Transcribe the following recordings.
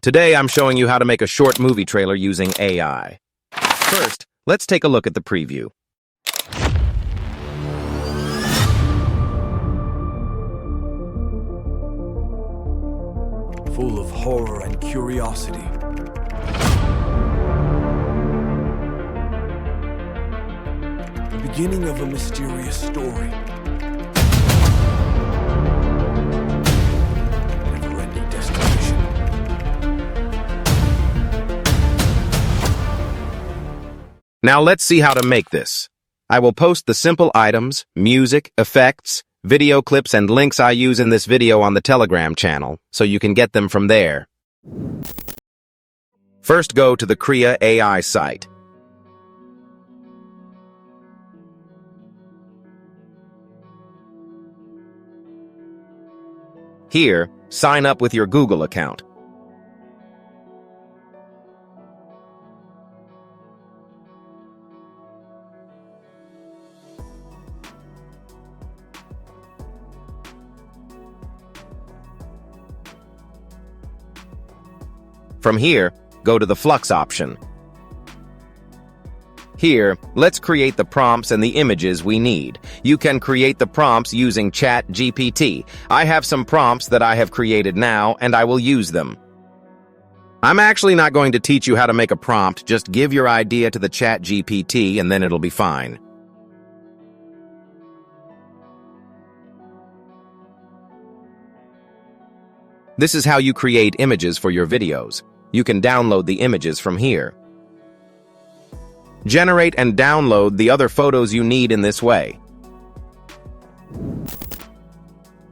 Today, I'm showing you how to make a short movie trailer using AI. First, let's take a look at the preview. Full of horror and curiosity. The beginning of a mysterious story. Never-ending destination. Now let's see how to make this. I will post the simple items, music, effects, video clips, and links I use in this video on the Telegram channel, so you can get them from there. First, go to the Krera AI site. Here, sign up with your Google account. From here, go to the Flux option. Here, let's create the prompts and the images we need. You can create the prompts using ChatGPT. I have some prompts that I have created now, and I will use them. I'm actually not going to teach you how to make a prompt. Just give your idea to the ChatGPT, and then it'll be fine. This is how you create images for your videos. You can download the images from here. Generate and download the other photos you need in this way.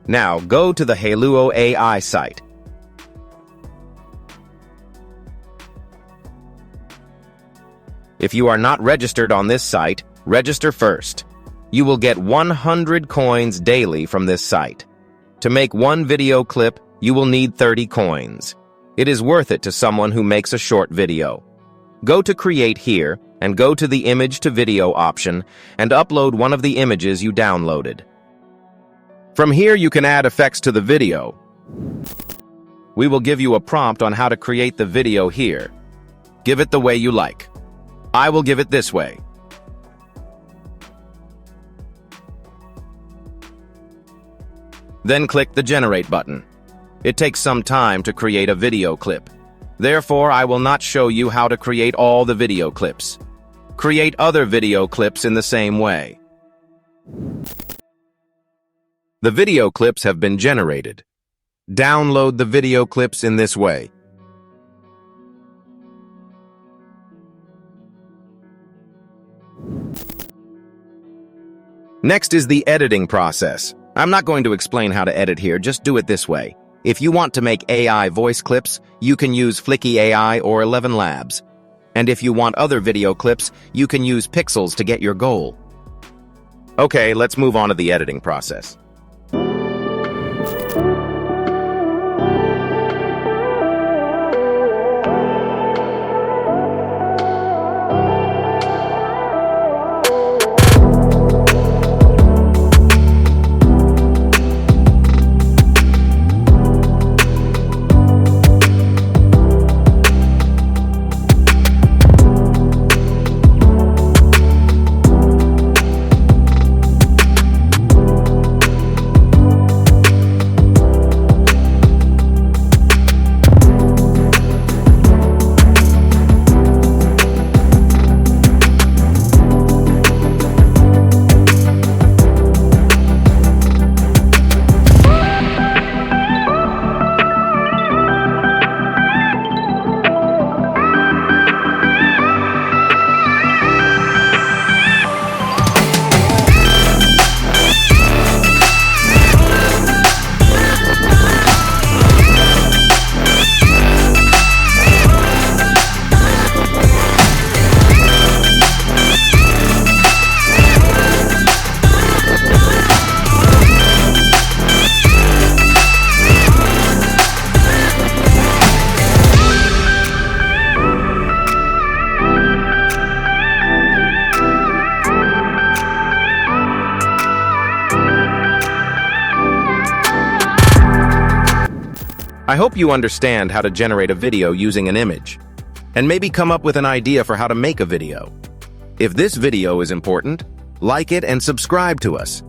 Now, go to the Hailuo AI site. If you are not registered on this site, register first. You will get 100 coins daily from this site. To make one video clip, you will need 30 coins. It is worth it to someone who makes a short video. Go to Create here, and go to the Image to Video option, and upload one of the images you downloaded. From here, you can add effects to the video. We will give you a prompt on how to create the video here. Give it the way you like. I will give it this way. Then click the Generate button. It takes some time to create a video clip. Therefore, I will not show you how to create all the video clips. Create other video clips in the same way. The video clips have been generated. Download the video clips in this way. Next is the editing process. I'm not going to explain how to edit here, just do it this way. If you want to make AI voice clips, you can use Flicky AI or 11 Labs. And if you want other video clips, you can use Pixels to get your goal. Okay, let's move on to the editing process. I hope you understand how to generate a video using an image, and maybe come up with an idea for how to make a video. If this video is important, like it and subscribe to us.